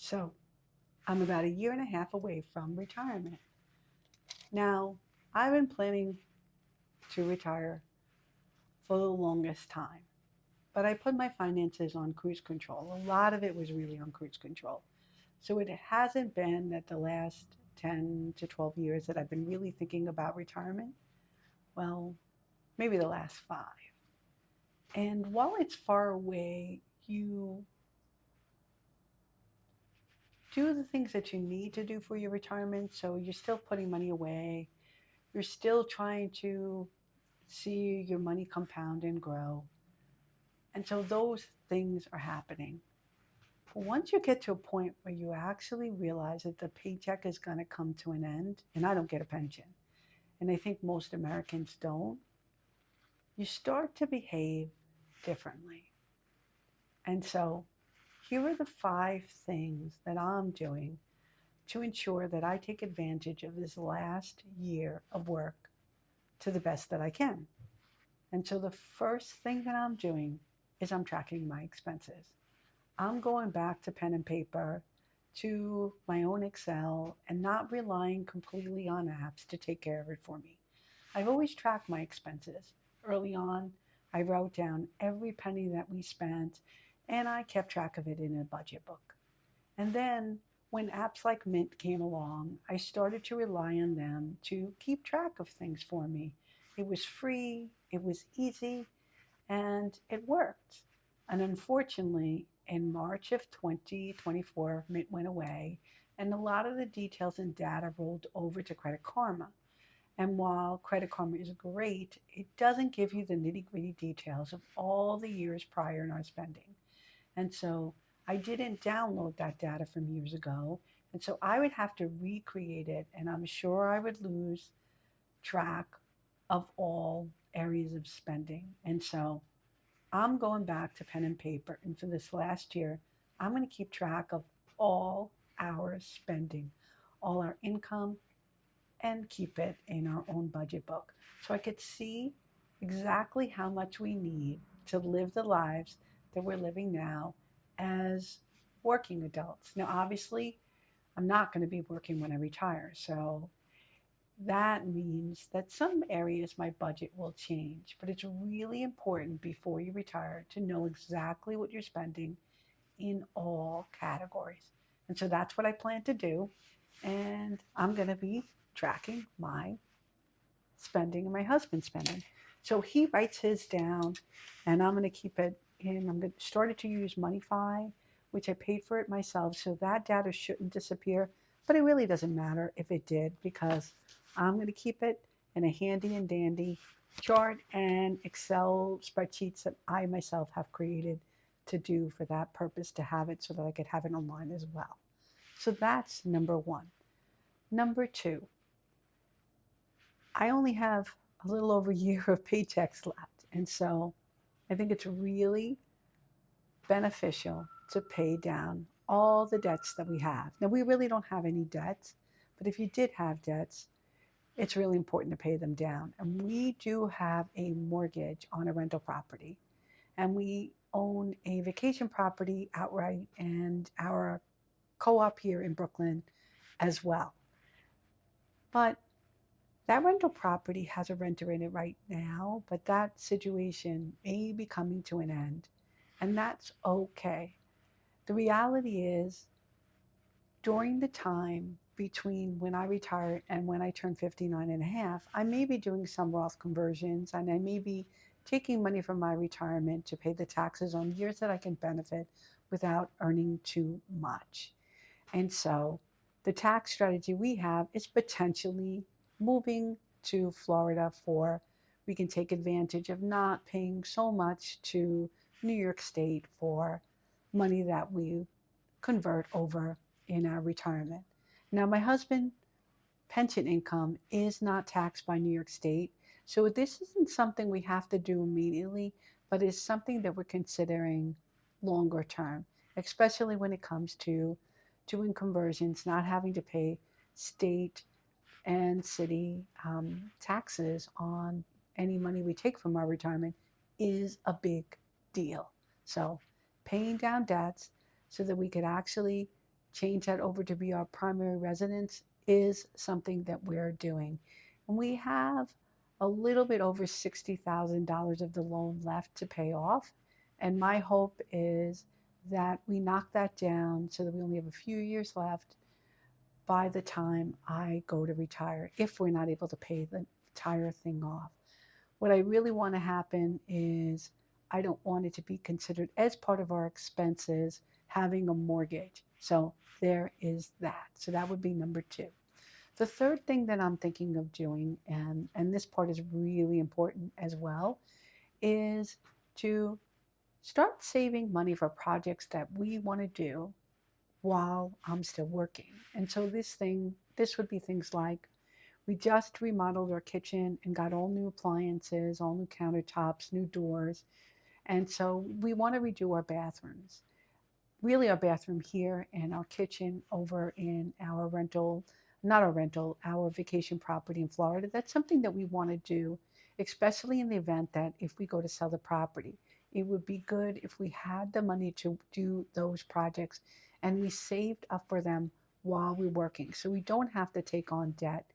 So I'm about a year and a half away from retirement. Now, I've been planning to retire for the longest time, but I put my finances on cruise control. A lot of it was really on cruise control. So it hasn't been that the last 10 to 12 years that I've been really thinking about retirement. Well, maybe the last 5. And while it's far away, you do the things that you need to do for your retirement. So you're still putting money away. You're still trying to see your money compound and grow. And so those things are happening. But once you get to a point where you actually realize that the paycheck is going to come to an end, and I don't get a pension, and I think most Americans don't, you start to behave differently. And so here are the 5 things that I'm doing to ensure that I take advantage of this last year of work to the best that I can. And so the first thing that I'm doing is I'm tracking my expenses. I'm going back to pen and paper, to my own Excel, and not relying completely on apps to take care of it for me. I've always tracked my expenses. Early on, I wrote down every penny that we spent and I kept track of it in a budget book. And then when apps like Mint came along, I started to rely on them to keep track of things for me. It was free, it was easy, and it worked. And unfortunately, in March of 2024, Mint went away, and a lot of the details and data rolled over to Credit Karma. And while Credit Karma is great, it doesn't give you the nitty gritty details of all the years prior in our spending. And so I didn't download that data from years ago. And so I would have to recreate it, and I'm sure I would lose track of all areas of spending. And so I'm going back to pen and paper. And for this last year, I'm going to keep track of all our spending, all our income, and keep it in our own budget book. So I could see exactly how much we need to live the lives that we're living now as working adults. Now, obviously, I'm not going to be working when I retire. So that means that some areas my budget will change, but it's really important before you retire to know exactly what you're spending in all categories. And so that's what I plan to do. And I'm going to be tracking my spending and my husband's spending. So he writes his down, and I'm going to keep it in. I'm going to started to use MoneyFi, which I paid for it myself, so that data shouldn't disappear. But it really doesn't matter if it did because I'm going to keep it in a handy and dandy chart and Excel spreadsheets that I myself have created to do for that purpose to have it so that I could have it online as well. So that's number one. Number two, I only have a little over a year of paychecks left. And so I think it's really beneficial to pay down all the debts that we have. Now, we really don't have any debts, but if you did have debts, it's really important to pay them down. And we do have a mortgage on a rental property, and we own a vacation property outright and our co op here in Brooklyn as well. But that rental property has a renter in it right now, but that situation may be coming to an end, and that's okay. The reality is, during the time between when I retire and when I turn 59 and a half, I may be doing some Roth conversions and I may be taking money from my retirement to pay the taxes on years that I can benefit without earning too much. And so the tax strategy we have is potentially moving to Florida for we can take advantage of not paying so much to New York State for money that we convert over in our retirement. Now, my husband pension income is not taxed by New York State, so this isn't something we have to do immediately, but it's something that we're considering longer term, especially when it comes to doing conversions, not having to pay state and city taxes on any money we take from our retirement is a big deal. So paying down debts so that we could actually change that over to be our primary residence is something that we're doing. And we have a little bit over $60,000 of the loan left to pay off. And my hope is that we knock that down so that we only have a few years left by the time I go to retire, if we're not able to pay the entire thing off. What I really want to happen is I don't want it to be considered as part of our expenses having a mortgage. So there is that. So that would be number two. The third thing that I'm thinking of doing, and this part is really important as well, is to start saving money for projects that we want to do while I'm still working. And so this would be things like we just remodeled our kitchen and got all new appliances, all new countertops, new doors. And so we want to redo our bathrooms. Really, our bathroom here and our kitchen over in our rental, not our rental, our vacation property in Florida. That's something that we want to do, especially in the event that if we go to sell the property. It would be good if we had the money to do those projects and we saved up for them while we're working. So we don't have to take on debt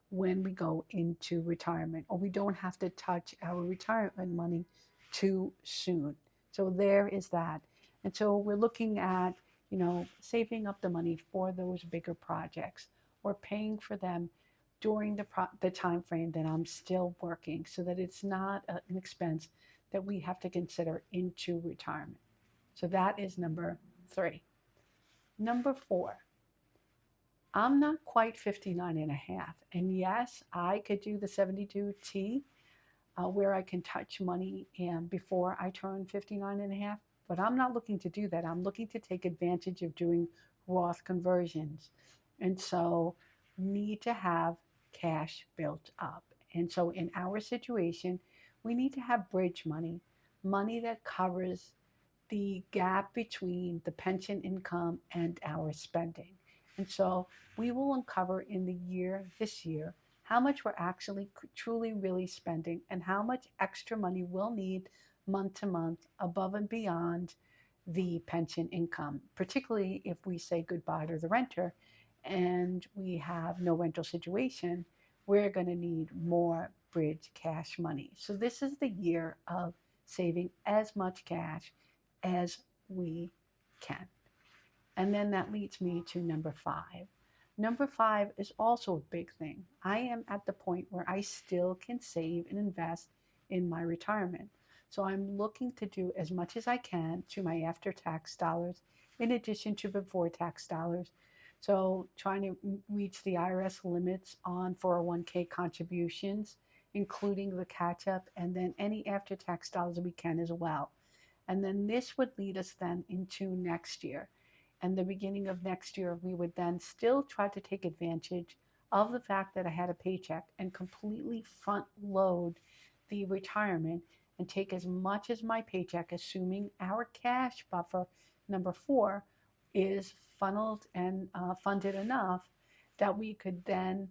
when we go into retirement, or we don't have to touch our retirement money too soon. So there is that. And so we're looking at, saving up the money for those bigger projects or paying for them during the time frame that I'm still working, so that it's not an expense that we have to consider into retirement. So that is number three. Number four, I'm not quite 59 and a half. And yes, I could do the 72T where I can touch money and before I turn 59 and a half, but I'm not looking to do that. I'm looking to take advantage of doing Roth conversions. And so need to have cash built up. And so in our situation, we need to have bridge money, money that covers the gap between the pension income and our spending. And so we will uncover in this year, how much we're actually truly really spending and how much extra money we'll need month to month above and beyond the pension income, particularly if we say goodbye to the renter and we have no rental situation, we're going to need more bridge cash money. So this is the year of saving as much cash as we can. And then that leads me to number five. Number five is also a big thing. I am at the point where I still can save and invest in my retirement. So I'm looking to do as much as I can to my after tax dollars in addition to before tax dollars. So trying to reach the IRS limits on 401k contributions, including the catch up, and then any after tax dollars we can as well. And then this would lead us then into next year. And the beginning of next year, we would then still try to take advantage of the fact that I had a paycheck and completely front load the retirement and take as much as my paycheck, assuming our cash buffer, number four, is funneled and funded enough that we could then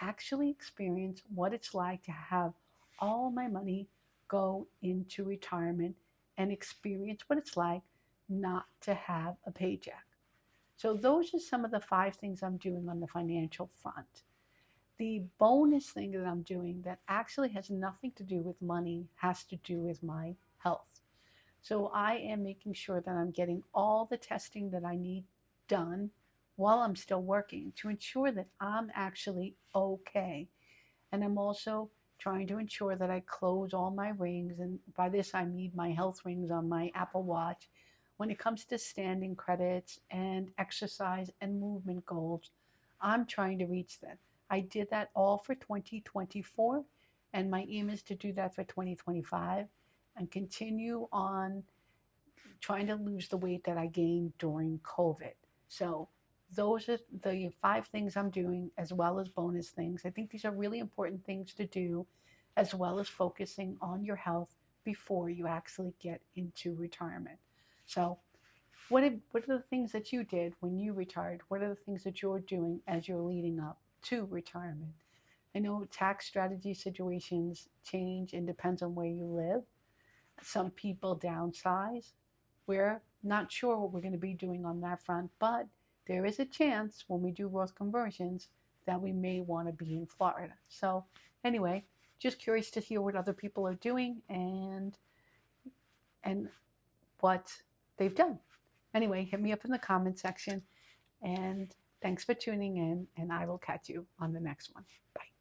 actually experience what it's like to have all my money go into retirement and experience what it's like not to have a paycheck. So, those are some of the five things I'm doing on the financial front. The bonus thing that I'm doing that actually has nothing to do with money has to do with my health. So, I am making sure that I'm getting all the testing that I need done while I'm still working to ensure that I'm actually okay. And I'm also trying to ensure that I close all my rings. And by this, I mean my health rings on my Apple Watch. When it comes to standing credits and exercise and movement goals, I'm trying to reach that. I did that all for 2024, and my aim is to do that for 2025 and continue on trying to lose the weight that I gained during COVID. So those are the five things I'm doing, as well as bonus things. I think these are really important things to do, as well as focusing on your health before you actually get into retirement. So, what are the things that you did when you retired? What are the things that you're doing as you're leading up to retirement? I know tax strategy situations change and depends on where you live. Some people downsize. We're not sure what we're going to be doing on that front, but there is a chance when we do Roth conversions that we may want to be in Florida. So anyway, just curious to hear what other people are doing and what they've done. Anyway, hit me up in the comment section, and thanks for tuning in, and I will catch you on the next one. Bye.